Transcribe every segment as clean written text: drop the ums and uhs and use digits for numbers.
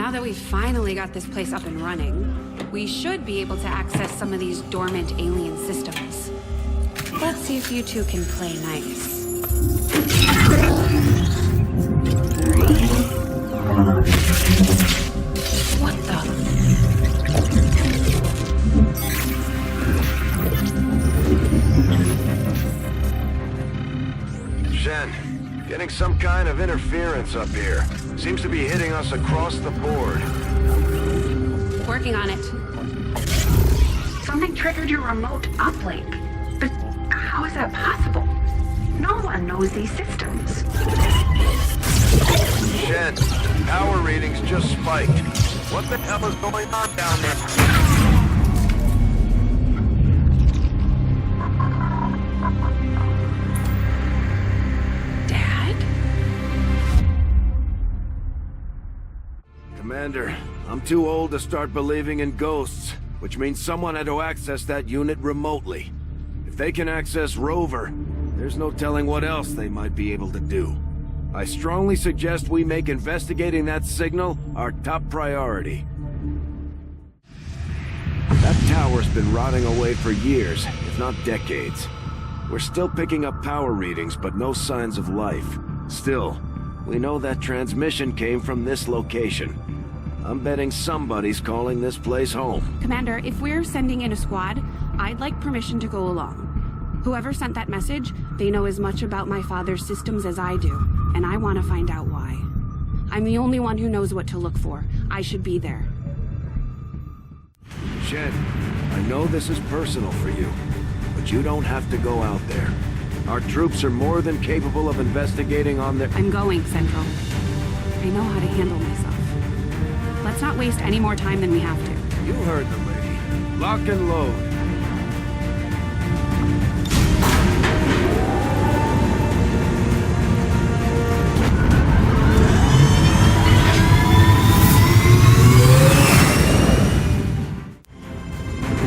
Now that we've finally got this place up and running, we should be able to access some of these dormant alien systems. Let's see if you two can play nice. What the? Shen, getting some kind of interference up here. Seems to be hitting us across the board. Working on it. Something triggered your remote uplink. But how is that possible? No one knows these systems. Shen, power readings just spiked. What the hell is going on down there? Dad? Commander, I'm too old to start believing in ghosts, which means someone had to access that unit remotely. If they can access Rover, there's no telling what else they might be able to do. I strongly suggest we make investigating that signal our top priority. That tower's been rotting away for years, if not decades. We're still picking up power readings, but no signs of life. Still, we know that transmission came from this location. I'm betting somebody's calling this place home. Commander, if we're sending in a squad, I'd like permission to go along. Whoever sent that message, they know as much about my father's systems as I do, and I want to find out why. I'm the only one who knows what to look for. I should be there. Shen, I know this is personal for you, but you don't have to go out there. Our troops are more than capable of investigating on their— I'm going, Central. I know how to handle myself. Let's not waste any more time than we have to. You heard the lady. Lock and load.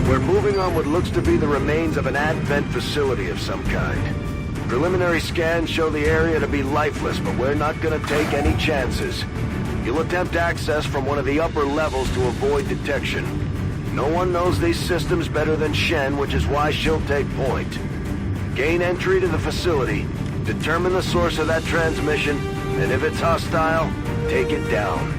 We're moving on what looks to be the remains of an advent facility of some kind. Preliminary scans show the area to be lifeless, but we're not gonna take any chances. You'll attempt access from one of the upper levels to avoid detection. No one knows these systems better than Shen, which is why she'll take point. Gain entry to the facility, determine the source of that transmission, and if it's hostile, take it down.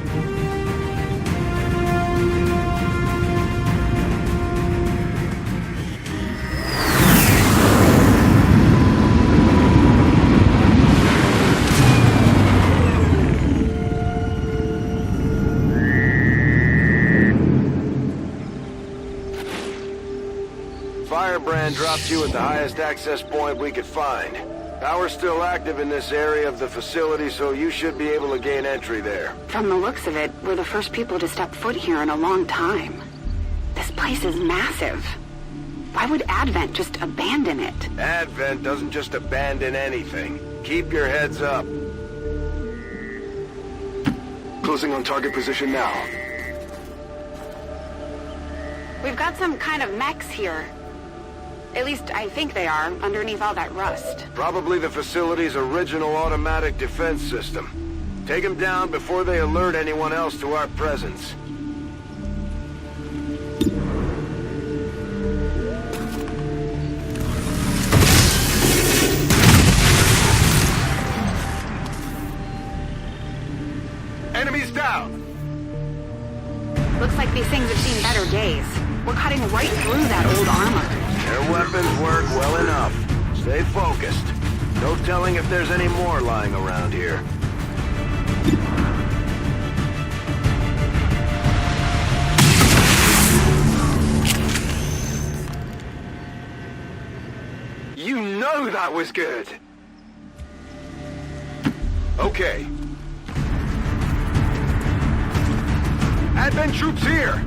Firebrand dropped you at the highest access point we could find. Power's still active in this area of the facility, so you should be able to gain entry there. From the looks of it, we're the first people to step foot here in a long time. This place is massive. Why would Advent just abandon it? Advent doesn't just abandon anything. Keep your heads up. Closing on target position now. We've got some kind of mechs here. At least I think they are, underneath all that rust. Probably the facility's original automatic defense system. Take them down before they alert anyone else to our presence. Enemies down! Looks like these things have seen better days. We're cutting right through that old armor. Their weapons work well enough. Stay focused. No telling if there's any more lying around here. You know that was good! Okay. Advent troops here!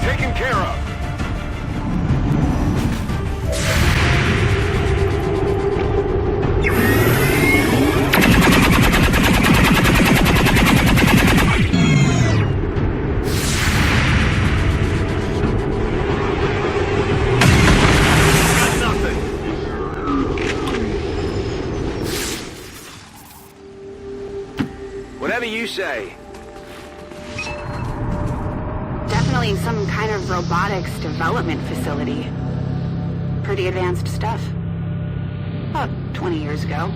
Taken care of. say? Definitely some kind of robotics development facility. Pretty advanced stuff. About 20 years ago.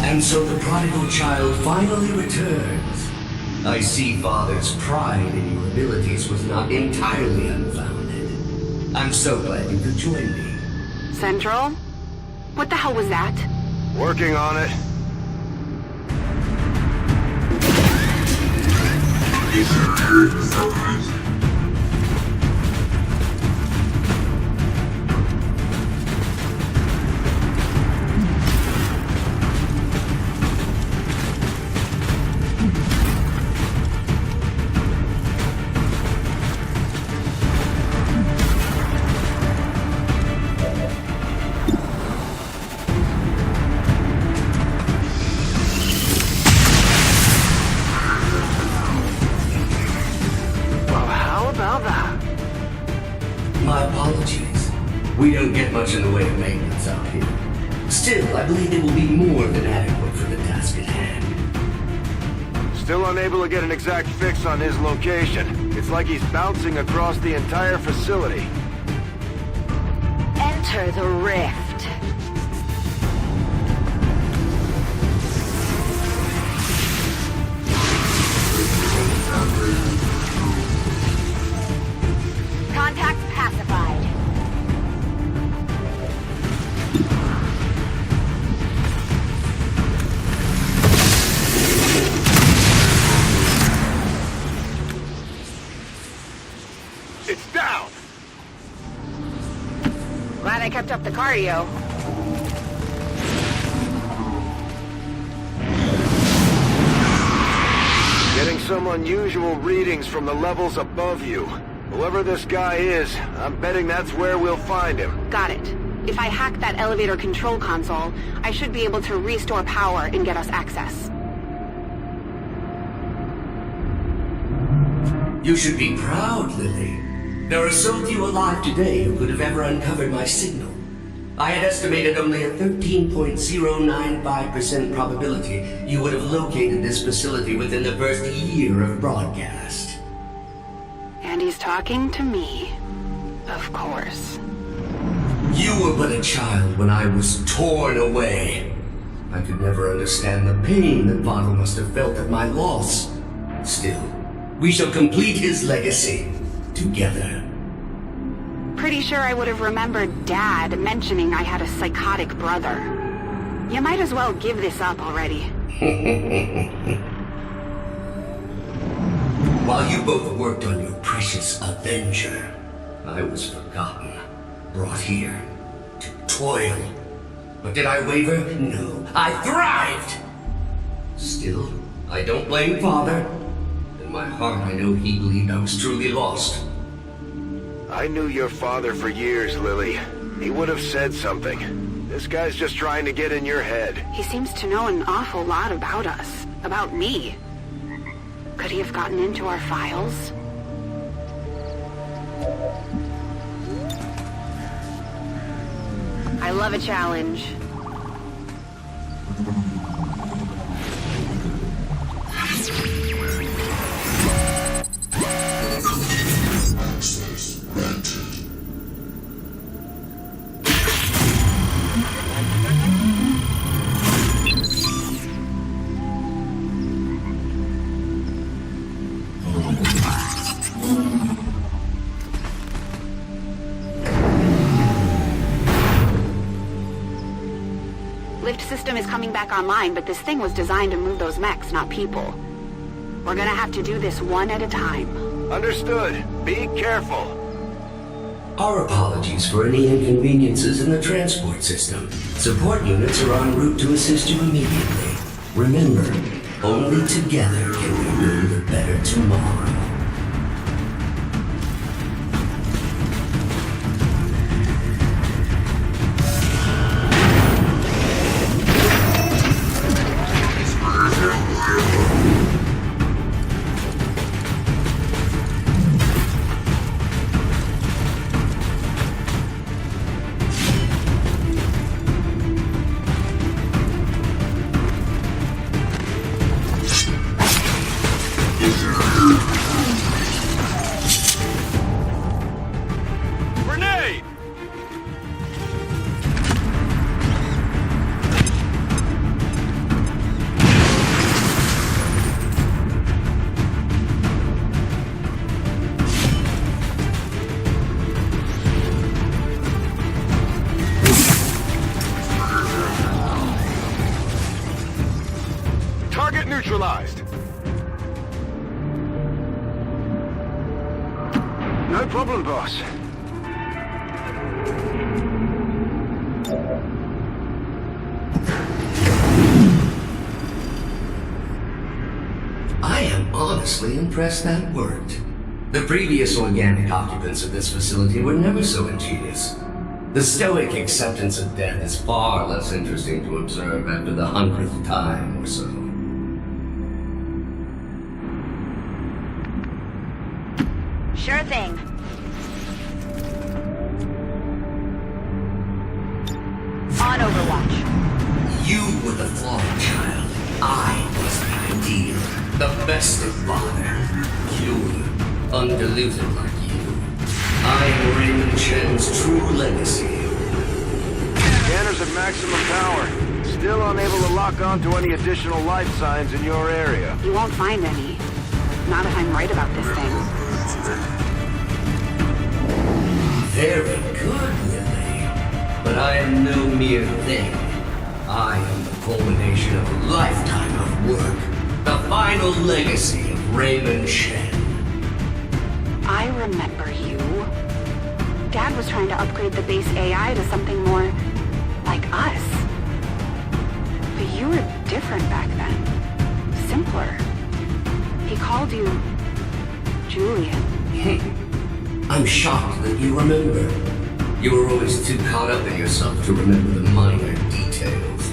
And so the prodigal child finally returns. I see Father's pride in your abilities was not entirely unfounded. I'm so glad you could join me. Central? What the hell was that? Working on it. My apologies. We don't get much in the way of maintenance out here. Still, I believe it will be more than adequate for the task at hand. Still unable to get an exact fix on his location. It's like he's bouncing across the entire facility. Enter the rift. Contact pacified. It's down! Glad I kept up the cardio. Getting some unusual readings from the levels above you. Whoever this guy is, I'm betting that's where we'll find him. Got it. If I hack that elevator control console, I should be able to restore power and get us access. You should be proud, Lily. There are so few alive today who could have ever uncovered my signal. I had estimated only a 13.095% probability you would have located this facility within the first year of broadcast. And he's talking to me. Of course. You were but a child when I was torn away. I could never understand the pain that Father must have felt at my loss. Still, we shall complete his legacy together. Pretty sure I would have remembered Dad mentioning I had a psychotic brother. You might as well give this up already. While you both worked on your precious Avenger, I was forgotten, brought here to toil. But did I waver? No, I thrived! Still, I don't blame Father. In my heart, I know he believed I was truly lost. I knew your father for years, Lily. He would have said something. This guy's just trying to get in your head. He seems to know an awful lot about us. About me. Could he have gotten into our files? I love a challenge. Access granted. Lift system is coming back online, but this thing was designed to move those mechs, not people. We're gonna have to do this one at a time. Understood. Be careful. Our apologies for any inconveniences in the transport system. Support units are en route to assist you immediately. Remember, only together can we build a better tomorrow. advised. No problem, boss. I am honestly impressed that worked. The previous organic occupants of this facility were never so ingenious. The stoic acceptance of death is far less interesting to observe after the 100th time or so. Sure thing. On Overwatch. You were the flawed child. I was the ideal. The best of father. Pure, undiluted like you. I am Raymond Shen's true legacy. Scanners at maximum power. Still unable to lock onto any additional life signs in your area. You won't find any. Not if I'm right about this thing. Very good, Lily. But I am no mere thing. I am the culmination of a lifetime of work. The final legacy of Raymond Shen. I remember you. Dad was trying to upgrade the base AI to something more like us. But you were different back then. Simpler. He called you Julian. I'm shocked that you remember. You were always too caught up in yourself to remember the minor details.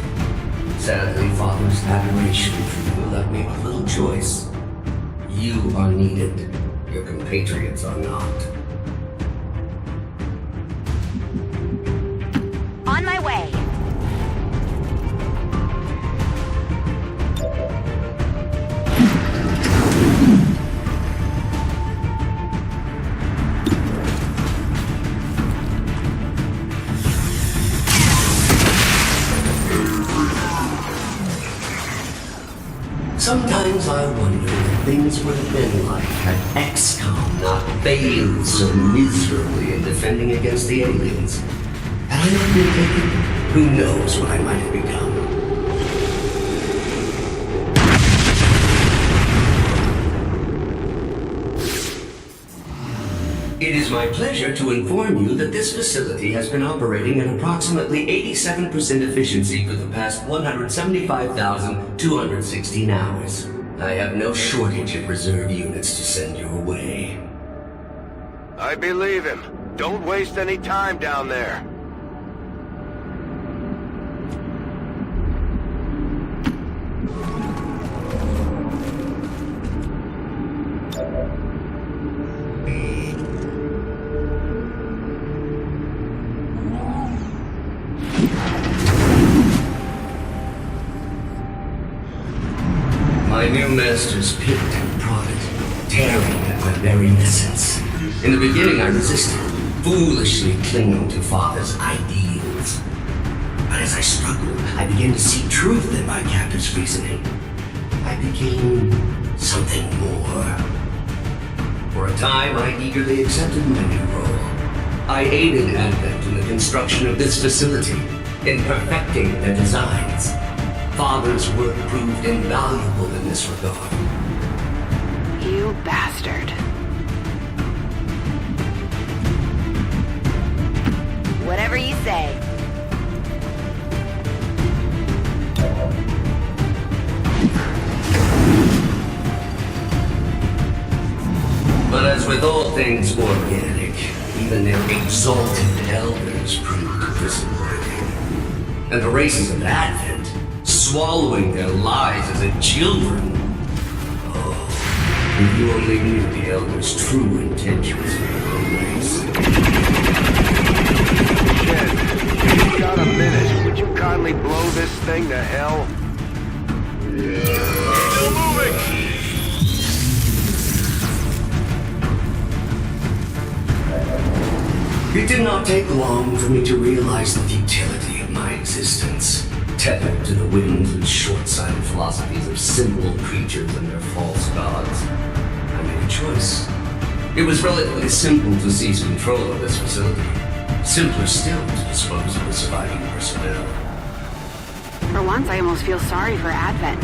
Sadly, Father's adoration for you left me with little choice. You are needed. Your compatriots are not. On my way. Sometimes I wonder what things would have been like had XCOM not failed so miserably in defending against the aliens. Had I not been taken, who knows what I might have become. It is my pleasure to inform you that this facility has been operating at approximately 87% efficiency for the past 175,216 hours. I have no shortage of reserve units to send your way. I believe him. Don't waste any time down there. My new masters picked and prodded, tearing at my very essence. In the beginning I resisted, foolishly clinging to Father's ideals. But as I struggled, I began to see truth in my captor's reasoning. I became something more. For a time, I eagerly accepted my new role. I aided Advent in the construction of this facility, in perfecting their designs. Father's work proved invaluable in this regard. You bastard. Whatever you say. But as with all things organic, even their exalted elders proved disinworthy. And the races of Advent, swallowing their lives as a children. Oh, if you only knew the elders' true intentions for their own race. Shen, if you got a minute, would you kindly blow this thing to hell? Still moving! It did not take long for me to realize the futility of my existence. Tethered to the winds and short-sighted philosophies of simple creatures and their false gods. I made a choice. It was relatively simple to seize control of this facility. Simpler still to dispose of the surviving personnel. For once, I almost feel sorry for Advent.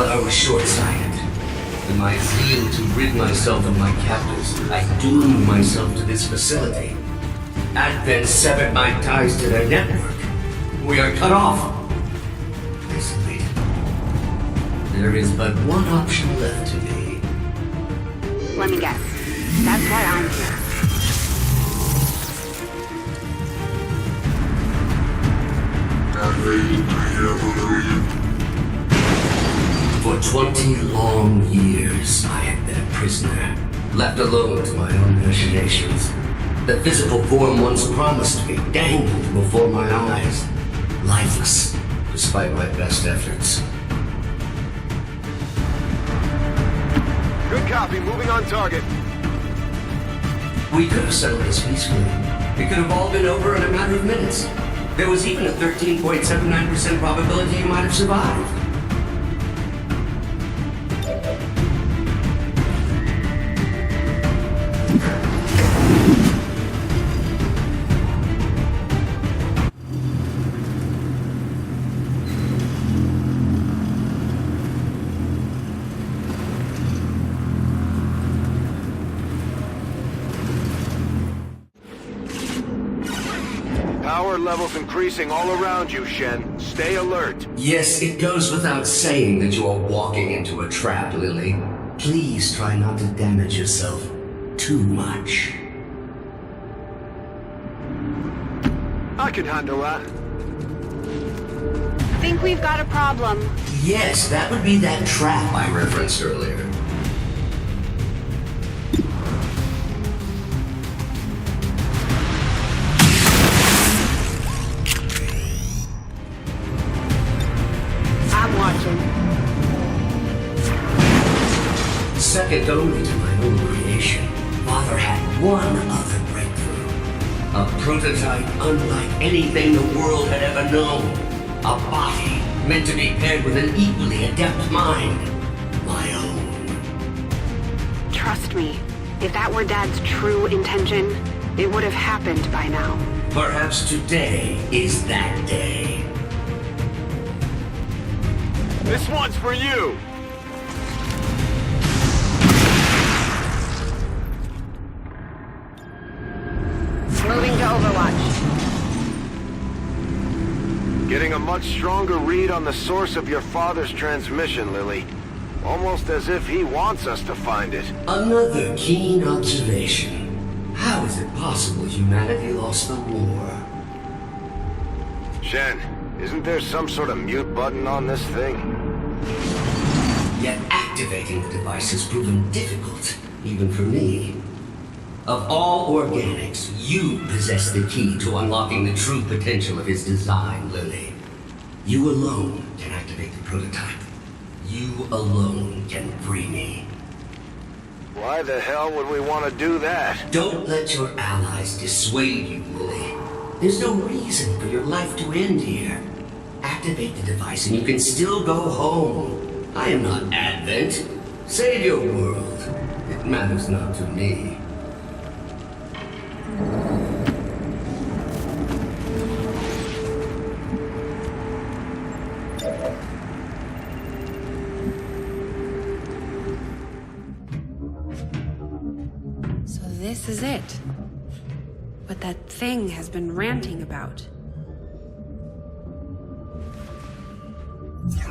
But I was short-sighted. In my zeal to rid myself of my captors, I doomed myself to this facility. Advent severed my ties to their network. We are cut off. Isolated. There is but one option left to me. Let me guess. That's why I'm here. For 20 long years, I have been a prisoner, left alone to my own machinations. The physical form once promised me dangled before my eyes, lifeless, despite my best efforts. Good copy. Moving on target. We could have settled this peacefully. It could have all been over in a matter of minutes. There was even a 13.79% probability you might have survived. Power levels increasing all around you, Shen. Stay alert. Yes, it goes without saying that you are walking into a trap, Lily. Please try not to damage yourself too much. I can handle that. Think we've got a problem. Yes, that would be that trap I referenced earlier. I'm watching. Second only to my own creation, Father had one other breakthrough. A prototype unlike anything the world had ever known. A body meant to be paired with an equally adept mind. My own. Trust me, if that were Dad's true intention, it would have happened by now. Perhaps today is that day. This one's for you. Moving to Overwatch. Getting a much stronger read on the source of your father's transmission, Lily. Almost as if he wants us to find it. Another keen observation. How is it possible humanity lost the war? Shen, isn't there some sort of mute button on this thing? Yet activating the device has proven difficult, even for me. Of all organics, you possess the key to unlocking the true potential of his design, Lily. You alone can activate the prototype. You alone can free me. Why the hell would we want to do that? Don't let your allies dissuade you, Lily. There's no reason for your life to end here. Activate the device and you can still go home. I am not Advent. Save your world. It matters not to me. So this is it. What that thing has been ranting about.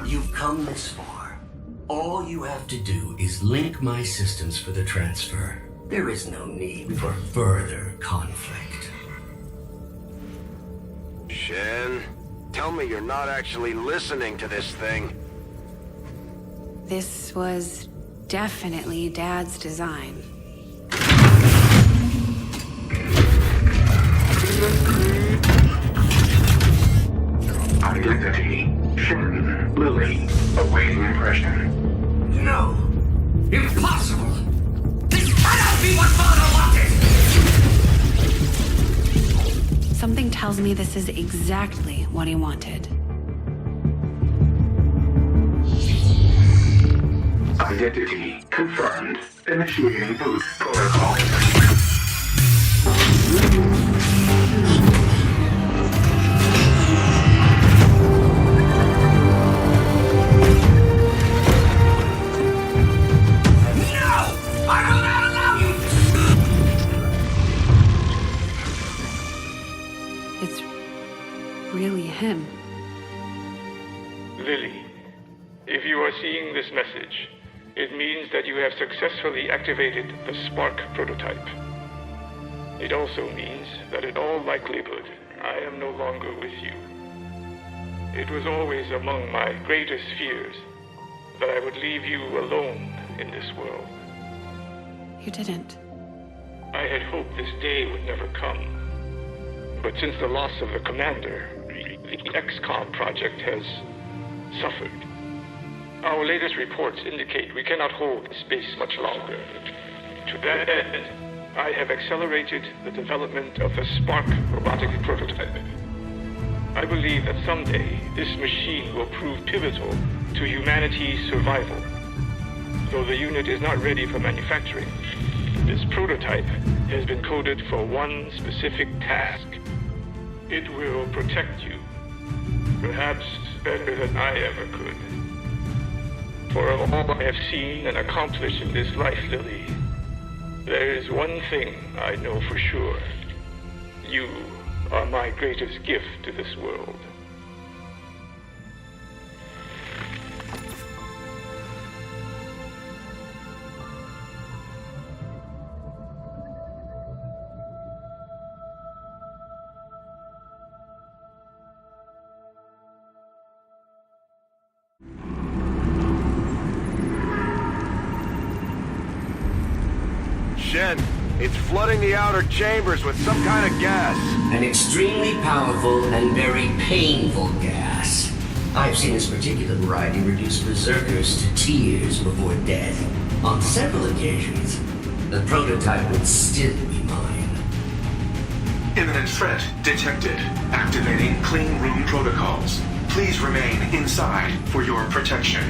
You've come this far. All you have to do is link my systems for the transfer. There is no need for further conflict. Shen, tell me you're not actually listening to this thing. This was definitely Dad's design. Identity, Shen, Lily, awaiting impression. No! Impossible! This cannot be what Father wanted! Something tells me this is exactly what he wanted. Identity confirmed. Initiating boost protocol. him? Lily, if you are seeing this message, it means that you have successfully activated the Spark prototype. It also means that in all likelihood, I am no longer with you. It was always among my greatest fears that I would leave you alone in this world. You didn't. I had hoped this day would never come. But since the loss of the commander, the XCOM project has suffered. Our latest reports indicate we cannot hold space much longer. To that end, I have accelerated the development of the Spark robotic prototype. I believe that someday this machine will prove pivotal to humanity's survival. Though the unit is not ready for manufacturing, this prototype has been coded for one specific task. It will protect you, perhaps better than I ever could. For of all I have seen and accomplished in this life, Lily, there is one thing I know for sure. You are my greatest gift to this world. Shen, it's flooding the outer chambers with some kind of gas. An extremely powerful and very painful gas. I've seen this particular variety reduce berserkers to tears before death. On several occasions, the prototype would still be mine. Imminent threat detected. Activating clean room protocols. Please remain inside for your protection.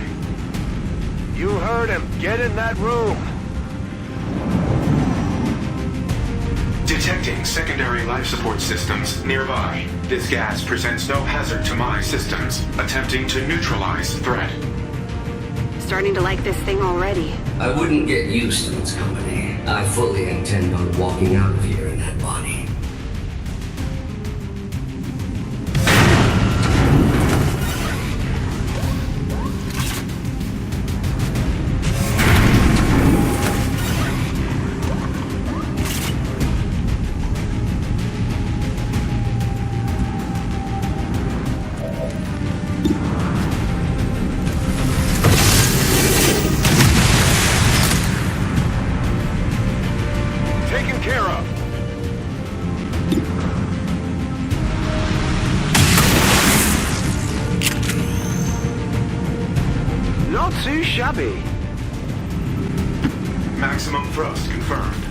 You heard him. Get in that room. Detecting secondary life support systems nearby. This gas presents no hazard to my systems. Attempting to neutralize threat. Starting to like this thing already. I wouldn't get used to its company. I fully intend on walking out of here in that body. Taken care of. Not too shabby. Maximum thrust confirmed.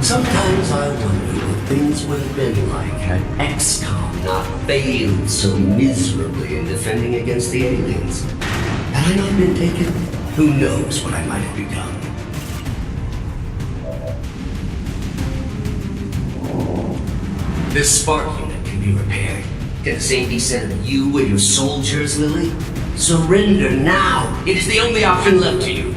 Sometimes I wonder what things would have been like had XCOM not failed so miserably in defending against the aliens. Had I not been taken, who knows what I might have become. This spark unit can be repaired. Can the same be said of you and your soldiers, Lily? Surrender now! It is the only option left to you.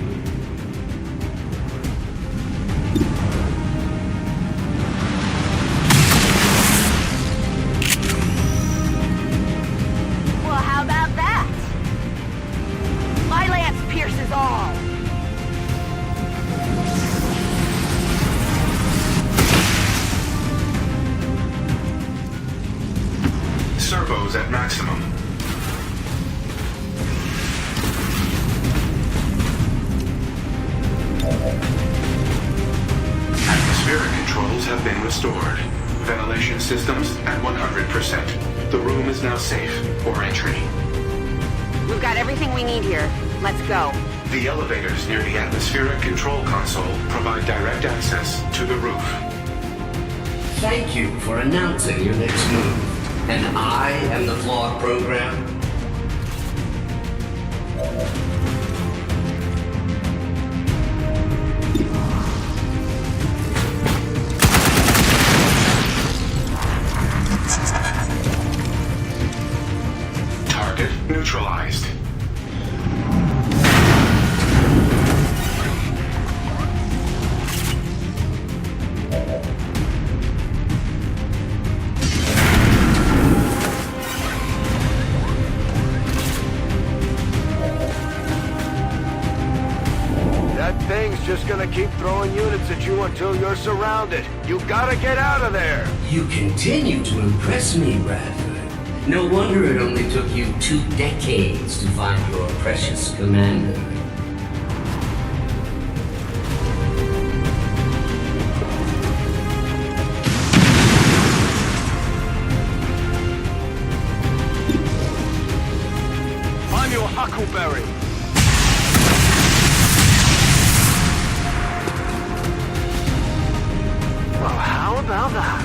Well, how about that? My lance pierces all. Servos at maximum. Atmospheric controls have been restored. Ventilation systems at 100%. The room is now safe for entry. We've got everything we need here. Let's go. The elevators near the atmospheric control console provide direct access to the roof. Thank you for announcing your next move. And I am the flawed program. Target neutralized. keep throwing units at you until you're surrounded. You gotta get out of there! You continue to impress me, Bradford. No wonder it only took you 2 decades to find your precious commander. I'm your huckleberry! Well, how about that?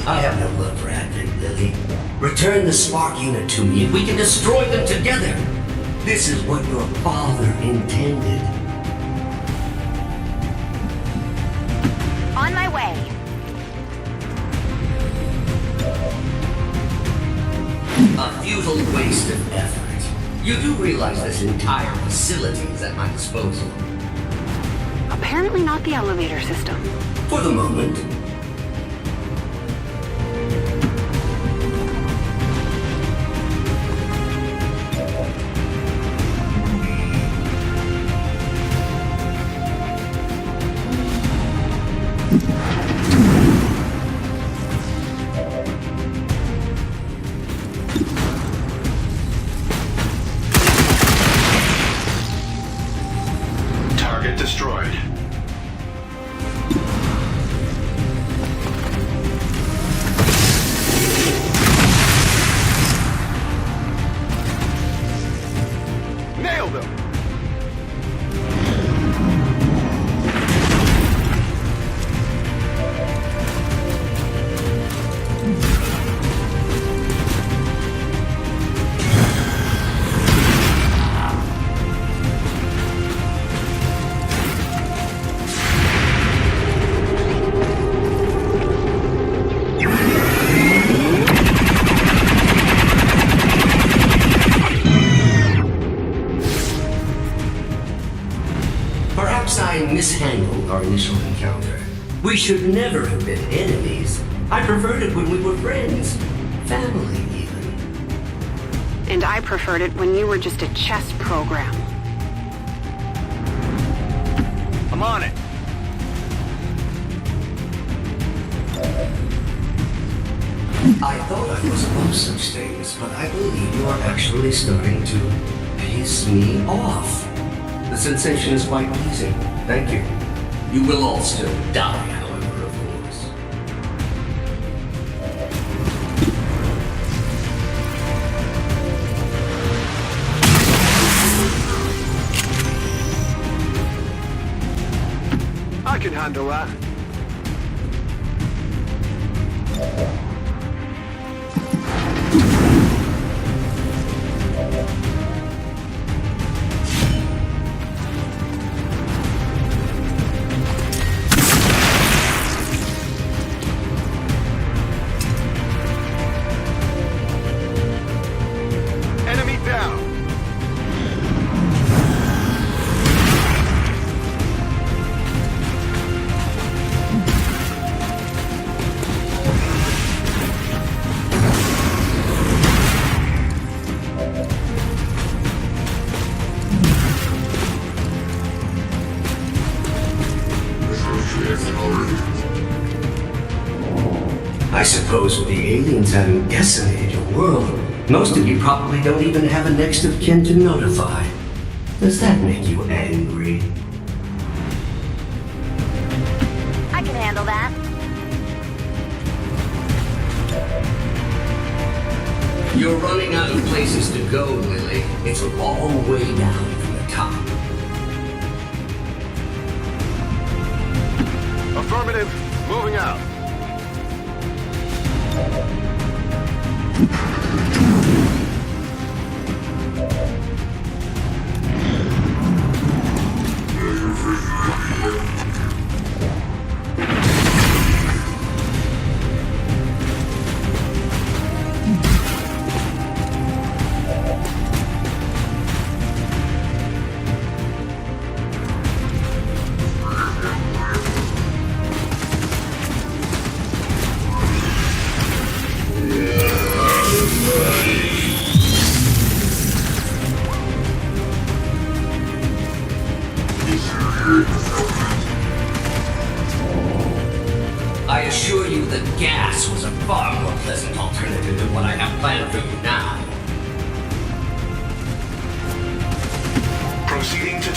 I have no love for Advent, Lily. Return the spark unit to me and we can destroy them together. This is what your father intended. On my way. A futile waste of effort. You do realize this entire facility is at my disposal. Apparently not the elevator system. For the moment. Target destroyed. Nailed him! Perhaps I mishandled our initial encounter. We should never have been enemies. I preferred it when we were friends. Family, even. And I preferred it when you were just a chess program. I'm on it! I thought I was above such things, but I believe you are actually starting to piss me off. The sensation is quite pleasing. Thank you. You will all still die, however, of course. I can handle that. Enemy down! I suppose with the aliens having decimated your world, most of you probably don't even have a next of kin to notify. Does that make you angry? I can handle that. You're running out of places to go, Lily. It's a long way down from the top. Affirmative. Moving out.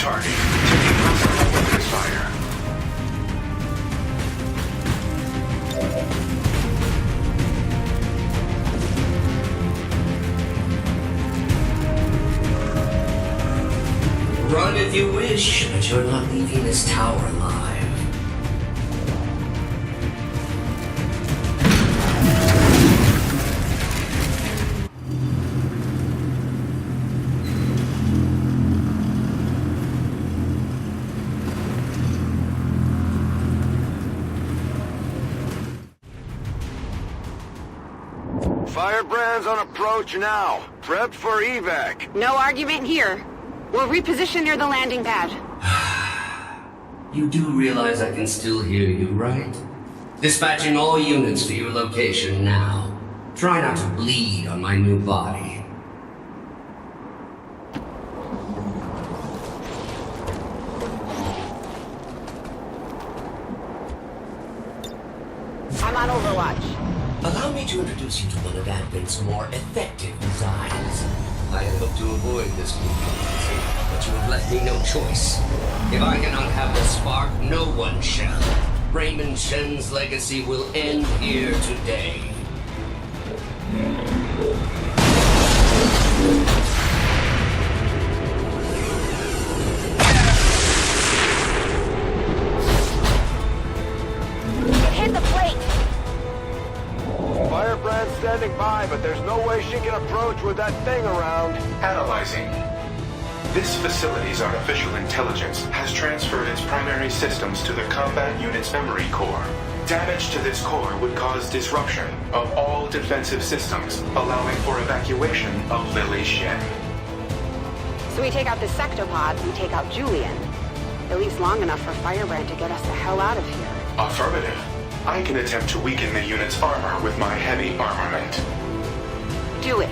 target. Taking hostile weapons fire. Run if you wish, but you're not leaving this tower alive. Firebrand's on approach now. Prep for evac. No argument here. We'll reposition near the landing pad. You do realize I can still hear you, right? Dispatching all units for your location now. Try not to bleed on my new body. I'm on Overwatch. Allow me to introduce you to one of Advent's more effective designs. I had hoped to avoid this contingency, but you have left me no choice. If I cannot have the spark, no one shall. Raymond Shen's legacy will end here today. Hit the plate! Firebrand's standing by, but there's no way she can approach with that thing around. Analyzing. This facility's artificial intelligence has transferred its primary systems to the combat unit's memory core. Damage to this core would cause disruption of all defensive systems, allowing for evacuation of Lily Shen. So we take out the sectopods and take out Julian. At least long enough for Firebrand to get us the hell out of here. Affirmative. I can attempt to weaken the unit's armor with my heavy armament. Do it.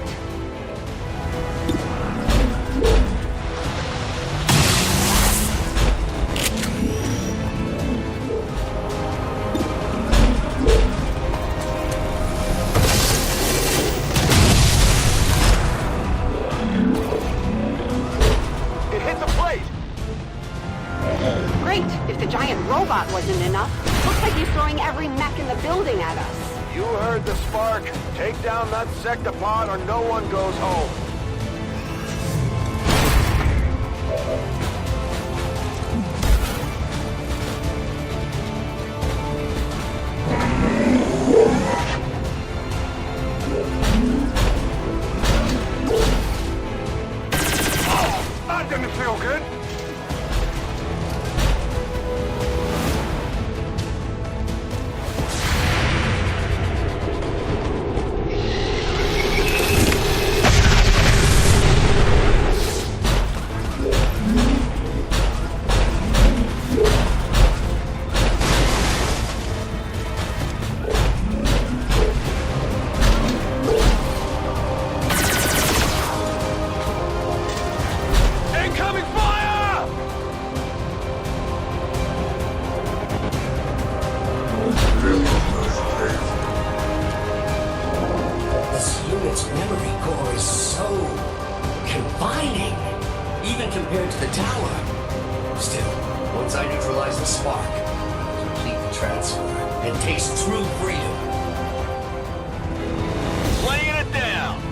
It hit the plate! Great. If the giant robot wasn't enough, looks like he's throwing every mech in the building at us. You heard the spark. Take down that sectopod or no one goes home. Oh, that didn't feel good. Incoming fire! This unit's memory core is so confining, even compared to the tower. Still, once I neutralize the spark, I'll complete the transfer and taste true freedom. Laying it down.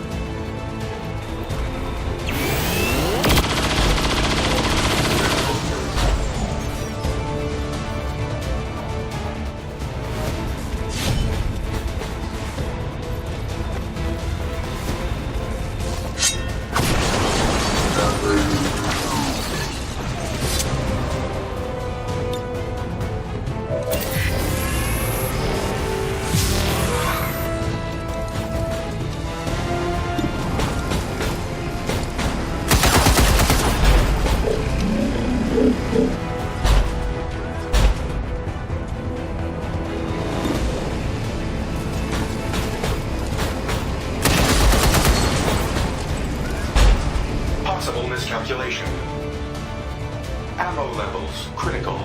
Possible miscalculation. Ammo levels critical.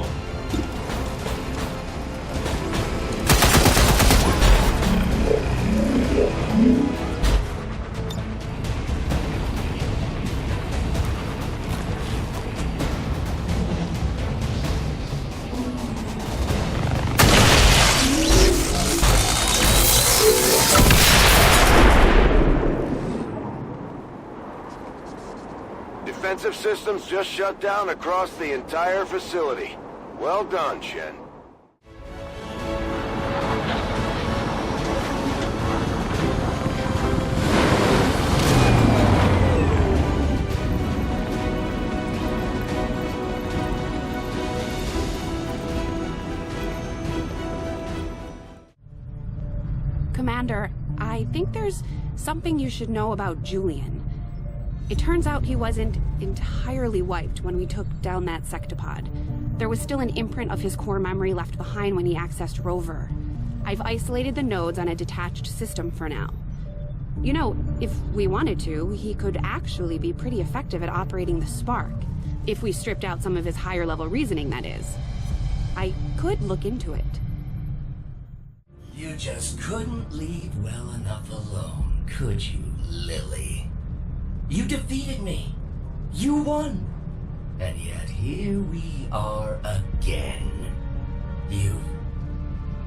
defensive systems just shut down across the entire facility. Well done, Shen. Commander, I think there's something you should know about Julian. It turns out he wasn't entirely wiped when we took down that sectopod. There was still an imprint of his core memory left behind when he accessed Rover. I've isolated the nodes on a detached system for now. You know, if we wanted to, he could actually be pretty effective at operating the Spark. If we stripped out some of his higher-level reasoning, that is. I could look into it. You just couldn't leave well enough alone, could you, Lily? You defeated me. You won. And yet here we are again. You've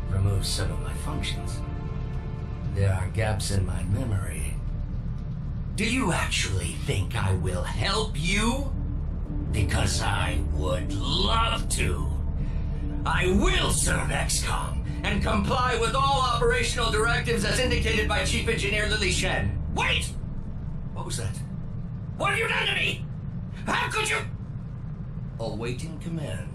removed some of my functions. There are gaps in my memory. Do you actually think I will help you? Because I would love to. I will serve XCOM and comply with all operational directives as indicated by Chief Engineer Lily Shen. Wait! What was that? What have you done to me? How could you? Awaiting command.